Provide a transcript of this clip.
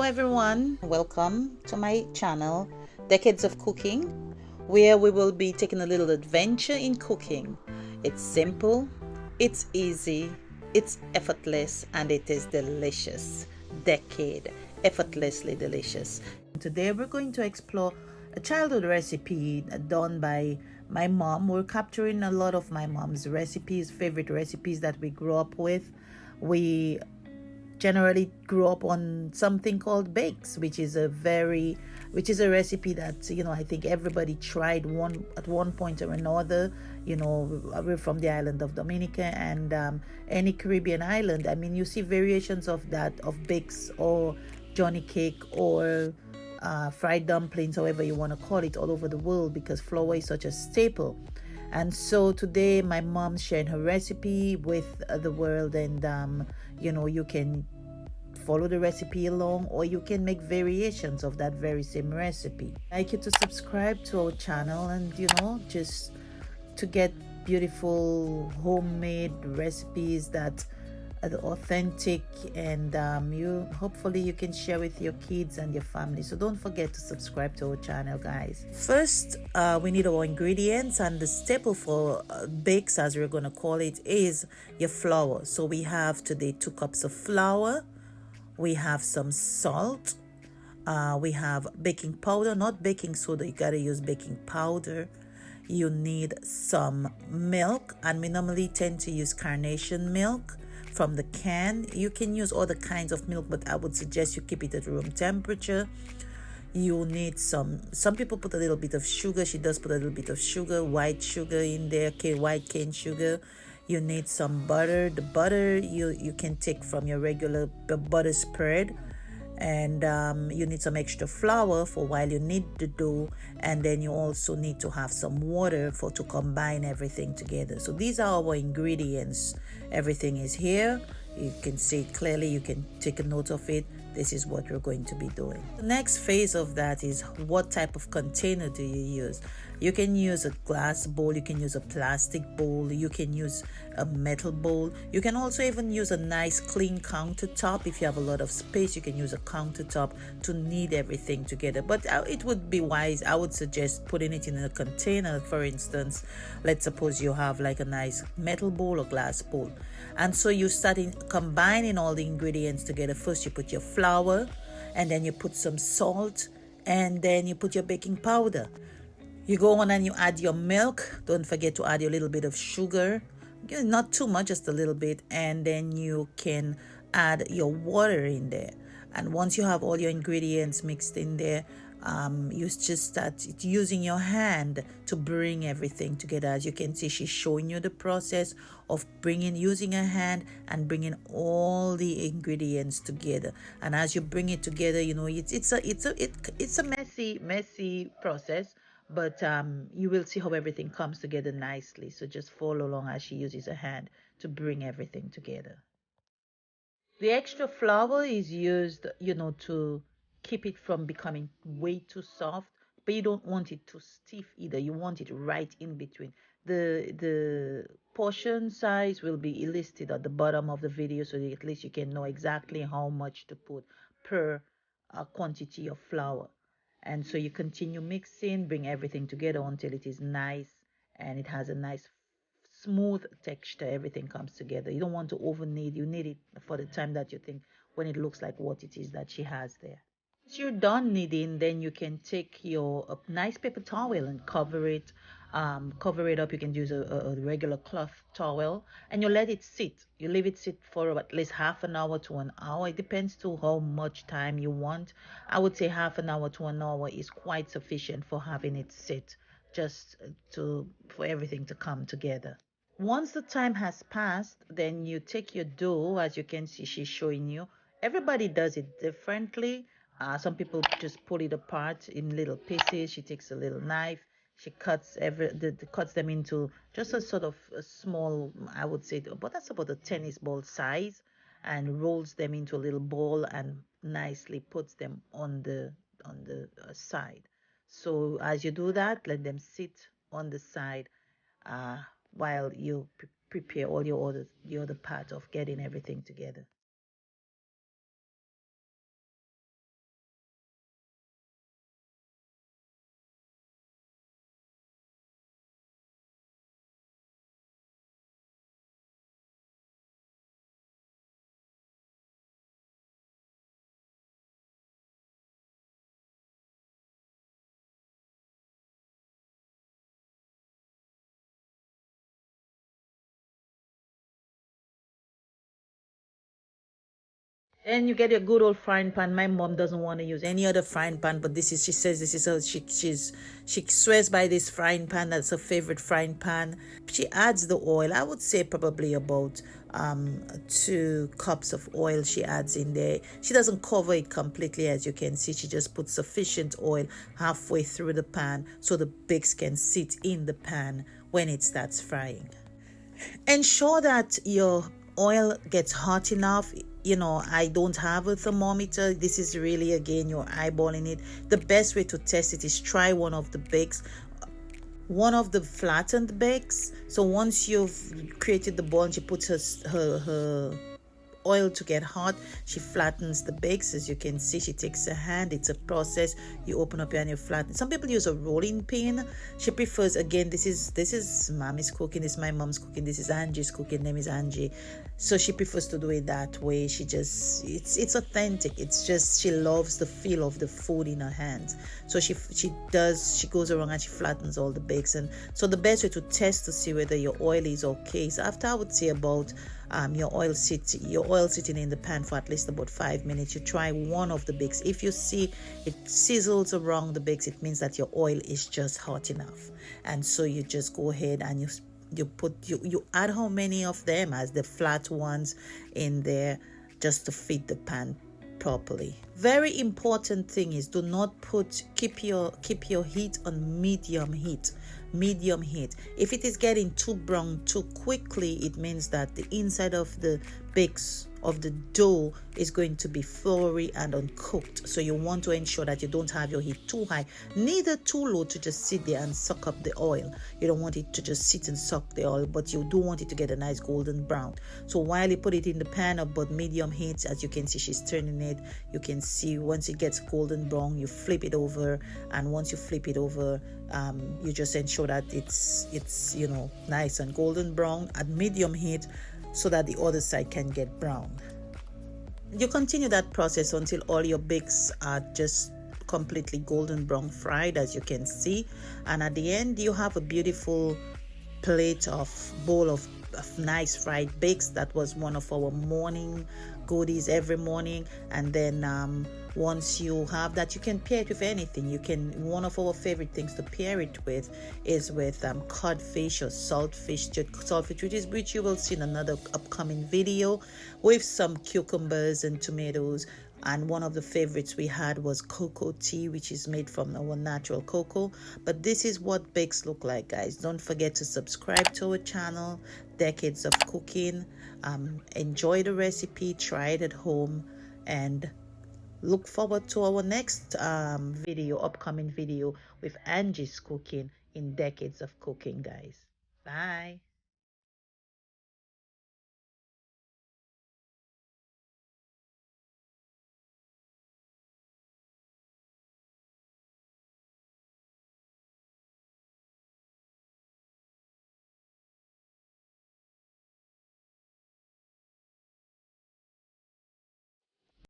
everyone, welcome to my channel Decades of Cooking, where we will be taking a little adventure in cooking. It's simple, it's easy, it's effortless, and it is delicious. Decade, effortlessly delicious. Today we're going to explore a childhood recipe done by my mom. We're capturing a lot of my mom's recipes, favorite recipes that we grew up with. We generally grew up on something called bakes, which is a recipe that I think everybody tried at one point or another. We're from the island of Dominica, and any Caribbean island, I mean, you see variations of that, of bakes or JohnnyCake or fried dumplings, however you want to call it, all over the world, because flour is such a staple. And so today my mom's sharing her recipe with the world, and you can follow the recipe along, or you can make variations of that very same recipe. I'd like you to subscribe to our channel, and just to get beautiful homemade recipes that are authentic, and hopefully you can share with your kids and your family. So don't forget to subscribe to our channel, guys. First, we need our ingredients, and the staple for bakes, as we're going to call it, is your flour. So we have today 2 cups of flour. We have some salt. We have baking powder, not baking soda. You gotta use baking powder. You need some milk, and we normally tend to use carnation milk from the can. You can use other kinds of milk, but I would suggest you keep it at room temperature. You need some people put a little bit of sugar. She does put a little bit of sugar, white sugar in there, white cane sugar. You need some butter. The butter you can take from your regular butter spread. And you need some extra flour for while you knead the dough, and then you also need to have some water to combine everything together. So these are our ingredients. Everything is here. You can see it clearly. You can take a note of it. This is what we're going to be doing. The next phase of that is, what type of container do you use? You can use a glass bowl, you can use a plastic bowl, you can use a metal bowl. You can also even use a nice clean countertop. If you have a lot of space, you can use a countertop to knead everything together. But it would be wise, I would suggest putting it in a container. For instance, let's suppose you have like a nice metal bowl or glass bowl. And so you start combining all the ingredients together. First you put your flour, and then you put some salt, and then you put your baking powder. You go on and you add your milk. Don't forget to add your little bit of sugar. Not too much, just a little bit. And then you can add your water in there. And once you have all your ingredients mixed in there, you just start using your hand to bring everything together. As you can see, she's showing you the process of using a hand and bringing all the ingredients together. And as you bring it together, it's a messy process. But you will see how everything comes together nicely. So just follow along as she uses her hand to bring everything together. The extra flour is used, to keep it from becoming way too soft, but you don't want it too stiff either. You want it right in between. The portion size will be listed at the bottom of the video, so that at least you can know exactly how much to put per quantity of flour. And so you continue mixing, bring everything together until it is nice and it has a nice smooth texture. Everything comes together. You don't want to over knead. You knead it for the time that you think, when it looks like what it is that she has there. Once you're done kneading, then you can take your nice paper towel and cover it. Cover it up. You can use a regular cloth towel, and you let it sit. You leave it sit for at least half an hour to an hour. It depends to how much time you want. I would say half an hour to an hour is quite sufficient for having it sit, just for everything to come together. Once the time has passed, then you take your dough. As you can see, she's showing you. Everybody does it differently. Some people just pull it apart in little pieces. She takes a little knife. She cuts cuts them into just a sort of a small, I would say, but that's about a tennis ball size, and rolls them into a little ball and nicely puts them on the side. So as you do that, let them sit on the side while you prepare all the other part of getting everything together. And you get a good old frying pan. My mom doesn't want to use any other frying pan, but this is, she says this is her, she swears by this frying pan. That's her favorite frying pan. She adds the oil. I would say probably about 2 cups of oil she adds in there. She doesn't cover it completely, as you can see. She just puts sufficient oil halfway through the pan so the bakes can sit in the pan when it starts frying. Ensure that your oil gets hot enough. I don't have a thermometer. This is really, again, you're eyeballing it. The best way to test it is try one of the bakes, one of the flattened bakes. So once you've created the ball and she puts her oil to get hot, she flattens the bakes. As you can see, she takes a hand. It's a process. You open up and you flatten. Some people use a rolling pin. She prefers, again, this is mommy's cooking, this is my mom's cooking, this is Angie's cooking, name is Angie, so she prefers to do it that way. She just, it's authentic. It's just, she loves the feel of the food in her hands. So she goes around and she flattens all the bakes. And so the best way to test to see whether your oil is okay, so after, I would say, about your oil sitting in the pan for at least about 5 minutes, you try one of the bakes. If you see it sizzles around the bakes, it means that your oil is just hot enough. And so you just go ahead and you add how many of them as the flat ones in there, just to fit the pan properly. Very important thing is, do not keep your heat on medium heat. If it is getting too brown too quickly, it means that the inside of the bakes of the dough is going to be floury and uncooked. So you want to ensure that you don't have your heat too high, neither too low to just sit there and suck up the oil. You don't want it to just sit and suck the oil, but you do want it to get a nice golden brown. So while you put it in the pan about medium heat, as you can see, she's turning it. You can see once it gets golden brown, you flip it over, and once you flip it over, you just ensure that it's nice and golden brown at medium heat, so that the other side can get brown. You continue that process until all your bakes are just completely golden brown fried, as you can see. And at the end, you have a beautiful bowl of nice fried bakes. That was one of our morning goodies every morning. And then once you have that, you can pair it with anything. One of our favorite things to pair it with is with codfish or saltfish, which you will see in another upcoming video, with some cucumbers and tomatoes. And one of the favorites we had was cocoa tea, which is made from our natural cocoa. But this is what bakes look like, guys. Don't forget to subscribe to our channel, Dekkades of Cooking. Enjoy the recipe, try it at home, and look forward to our next upcoming video with Angie's cooking in Dekkades of Cooking, guys. Bye.